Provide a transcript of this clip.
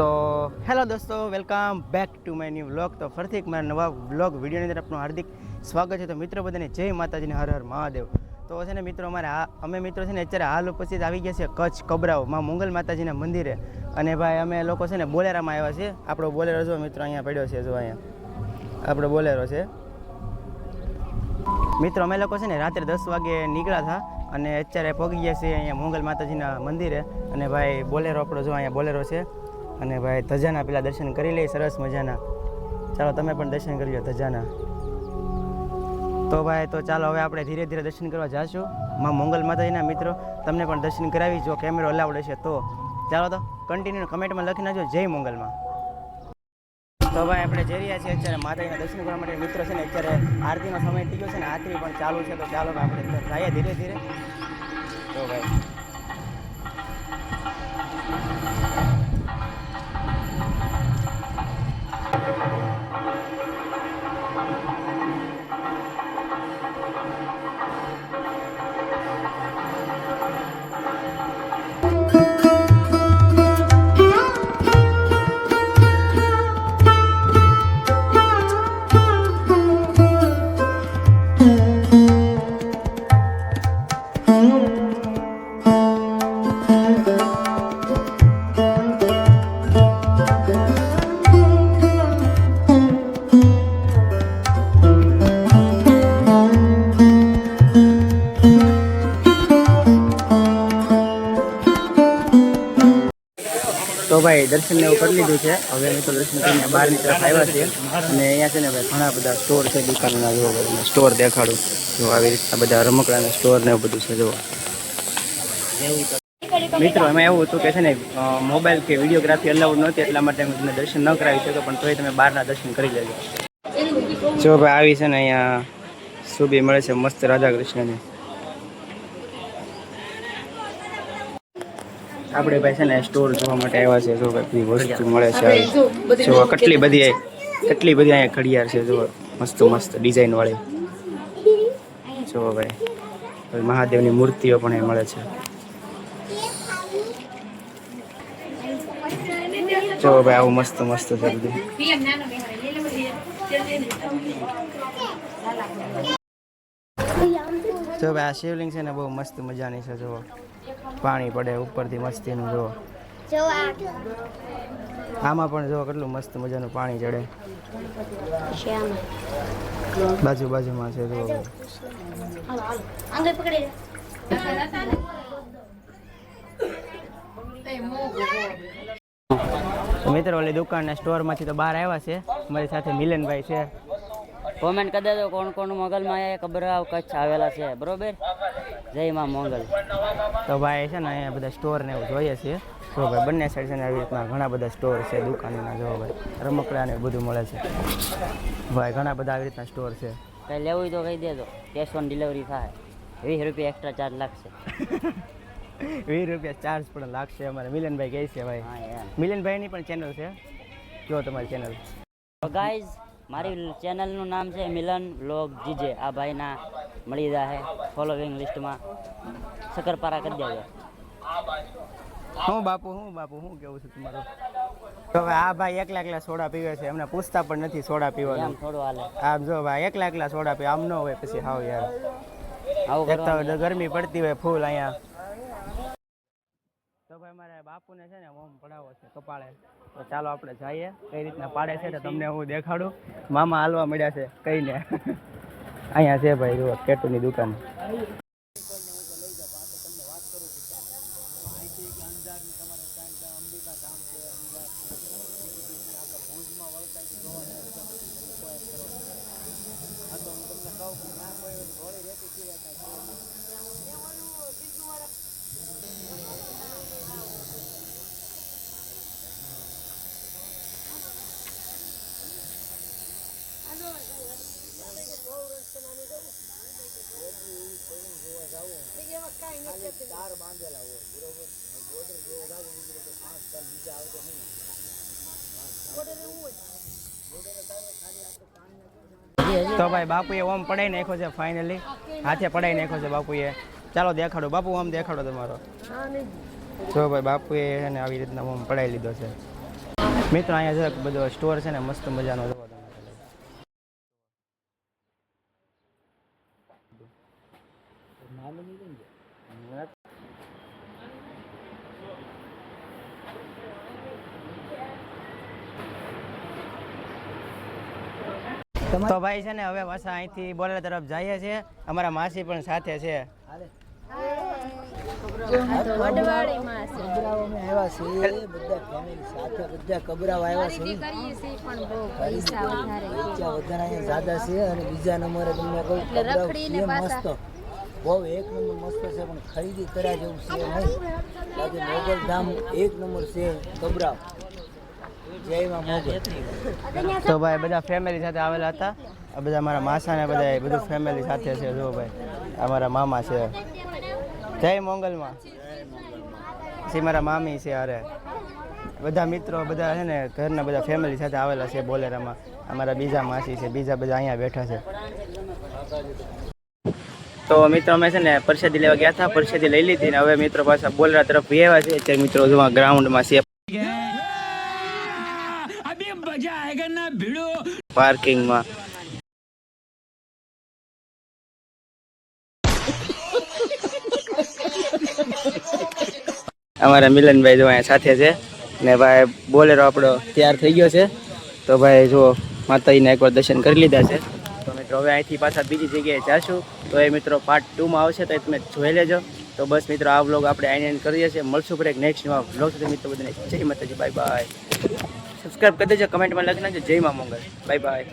So hello દોસ્તો, welcome back to my new vlog. તો ફરીથી એક મારા નવા વ્લોગ વિડીયોની અંદર આપનું હાર્દિક સ્વાગત છે. તો મિત્રો બધાને જય માતાજીને, હર હર મહાદેવ. તો છે ને મિત્રો, અમે મિત્રો છે ને અત્યારે હાલ ઉપસ્થિત આવી ગયા છે કચ્છ કબરાવ માં મંગલ માતાજીના મંદિરે. અને ભાઈ અમે લોકો છે ને બોલેરામાં આવ્યા છે. આપણો બોલેરો જો મિત્રો અહીંયા પડ્યો છે, જો અહીંયા આપણો બોલેરો છે મિત્રો. અમે લોકો છે ને રાત્રે 10 વાગે નીકળ્યા હતા અને અત્યારે પહોંચી ગયા છીએ અહીંયા મંગલ માતાજીના મંદિરે. અને ભાઈ બોલેરો આપણો જો અહીંયા બોલેરો છે. અને ભાઈ ધજાના પેલા દર્શન કરી લઈએ સરસ મજાના. ચાલો તમે પણ દર્શન કરી લો ધજાના. તો ભાઈ તો ચાલો હવે આપણે ધીરે ધીરે દર્શન કરવા જઈશું માં મંગલ માતાજીના. મિત્રો તમને પણ દર્શન કરાવી, જો કેમેરો અલાઉડ હશે તો. ચાલો તો કન્ટિન્યુ કમેન્ટમાં લખી નાખજો જય મંગલમાં. તો ભાઈ આપણે જઈ રહ્યા છીએ અત્યારે માતાજીના દર્શન કરવા માટે. મિત્રો છે ને અત્યારે આરતીનો સમય થઈ ગયો છે ને આરતી પણ ચાલુ છે. તો ચાલો આપણે જઈએ ધીરે ધીરે. તો ભાઈ તો ભાઈ દર્શન ને એવું કરી લીધું છે. હવે અમે તો દર્શન કરીને બહારની તરફ આવ્યા છીએ. અને અહીંયા છે ને ભાઈ ઘણા બધા સ્ટોર છે દુકાનના. જો સ્ટોર દેખાડું, જો આવી રીતના બધા રમકડાના સ્ટોર ને એવું બધું છે. જો મિત્રો એમાં એવું હતું કે છે ને મોબાઈલ કે વિડીયોગ્રાફી અલાઉડ નહોતી, એટલા માટે હું તમને દર્શન ન કરાવી શક્યો. પણ તોય તમે બહારના દર્શન કરી લેજો. જો ભાઈ આવી છે ને અહીંયા સુબી મળે છે મસ્ત રાધા કૃષ્ણની. આપણે ભાઈ છે ને સ્ટોર જોવા માટે આવ્યા છે. જો ભાઈ વસ્તુ મળે છે આવી. જો કેટલી બધી અહીંયા ઘડિયાળ છે. જો મસ્ત મસ્ત ડિઝાઇન વાળી. જો ભાઈ મહાદેવની મૂર્તિઓ પણ અહીં મળે છે. જો ભાઈ આવું મસ્ત મસ્ત છે બધું. જો ભાઈ આ શિવલિંગ છે ને બહુ મસ્ત મજાની છે. જો પાણી પડે ઉપરથી મસ્તીનું. જો આમાં પણ જો કેટલું મસ્ત મજાનું પાણી ચડે. બાજુમાં છે. જો મિત્રો ઓલી દુકાનના સ્ટોરમાંથી તો બહાર આવ્યા છે. મારી સાથે મિલનભાઈ છે. કોમેન્ટ કરી દેજો કોણ કોણ મંગલમાં કબરાવ કચ્છ આવેલા છે. બરોબર, જય માં મંગલ. તો ભાઈ છે ને અહીંયા બધા સ્ટોર ને એવું જોઈએ છીએ. જો ભાઈ બંને સાઈડ છે ને આવી રીતના ઘણા બધા સ્ટોર છે દુકાનના. જો ભાઈ રમકડા ને બધું મળે છે. ભાઈ ઘણા બધા આવી રીતના સ્ટોર છે. કંઈ લેવું હોય તો કહી દેજો, કેશ ઓન ડિલિવરી થાય. 20 રૂપિયા એક્સ્ટ્રા ચાર્જ લાગશે. 20 રૂપિયા ચાર્જ પણ લાગશે. અમારે મિલનભાઈ કહે છે ભાઈ. મિલનભાઈની પણ ચેનલ છે, જો તમારી ચેનલ. ગાઈઝ મારી ચેનલનું નામ છે મિલન વ્લોગ જીજે. આ ભાઈના મળી જાય ફોલોવિંગ લિસ્ટમાં શકરપારા કરી દેજો. હું બાપુ શું કેવું છે તમારું? તો હવે આ ભાઈ એકલા સોડા પીવે છે. એમને પૂછતા પણ નથી સોડા પીવાનું. થોડું હાલે. આમ જો ભાઈ એકલા સોડા પીવે. આમ ન હોય પછી હાવ યાર. આવું ગરમી પડતી હોય ફૂલ અહીંયા. તો ભાઈ મારે બાપુને છે ને ઓમ પડાવો છે કપાળે. તો ચાલો આપણે જઈએ કઈ રીતના પાડે છે તો તમને હું દેખાડું. મામા હાલવા મળ્યા છે કઈને. અહીંયા છે ભાઈ જુઓ કેટુની દુકાન. તો ભાઈ બાપુએ ઓમ પડાઈ નાખ્યો છે ફાઇનલી. હાથે પડાઈ નાખ્યો છે બાપુએ. ચાલો દેખાડો બાપુ, આમ દેખાડો તમારો. જો ભાઈ બાપુએ એને આવી રીતના ઓમ પડાઈ લીધો છે. મિત્રો અહીંયા જરાક બધો સ્ટોર છે ને મસ્ત મજાનો જોવો તમે. તો ભાઈ છે ને હવે પાછા અહીંથી બોલેર તરફ જઈએ છીએ. અમારા માસી પણ સાથે છે. વડવાડીમાં છે. કબરાઓમાં આવ્યા છે બધા ફેમિલી સાથે બધા કબરાઓ આવ્યા છે. કરીએ છીએ પણ બહુ પૈસા વધારે પૈસા વધારે અહીંયા જ્યાદા છે અને બીજા નંબરે તમને કહું કબરાઓ રખડીને છે પાછા. મસ્ત બહુ એક નંબર મસ્ત છે પણ ખરીદી કર્યા જેવું છે નહીં. બાકી મોગલ ધામ એક નંબર છે કબરાઓ. જય માં મોગલ. તો ભાઈ બધા ફેમિલી સાથે આવેલા હતા. આ બધા મારા માસા ને બધા બધું ફેમિલી સાથે છે. જો ભાઈ અમારા મામા છે. જય મોંગલમાં. પછી મારા મામી છે. અરે બધા મિત્રો બધા છે ને ઘરના બધા ફેમિલી સાથે આવેલા છે બોલેરામાં. અમારા બીજા માસી છે, બીજા બધા અહીંયા બેઠા છે. તો મિત્રો અમે છે ને પ્રસાદી લેવા ગયા હતા. પ્રસાદી લઈ લીધી ને હવે મિત્રો પાછા બોલેરા તરફ આવ્યા છે. અત્યારે મિત્રો જો ગ્રાઉન્ડમાં છે પાર્કિંગમાં. અમારા મિલનભાઈ જો અહીંયા સાથે છે ને ભાઈ બોલેરો આપણો તૈયાર થઈ ગયો છે. તો ભાઈ જો માતાજીને એકવાર દર્શન કરી લીધા છે. તો મિત્રો હવે અહીંથી પાછા બીજી જગ્યાએ જાશું. તો એ મિત્રો પાર્ટ 2માં આવશે તો એ તમે જોઈ લેજો. તો બસ મિત્રો આ વ્લોગ આપણે આઈને કરીએ છીએ. મળશું પર એક નેક્સ્ટ નવા વ્લોગ સુધી. મિત્રો બધાને જય માતાજી, બાય બાય. સબસ્ક્રાઈબ કરી દેજો, કમેન્ટમાં લખી નાખજો જય મા મંગલ. Bye bye.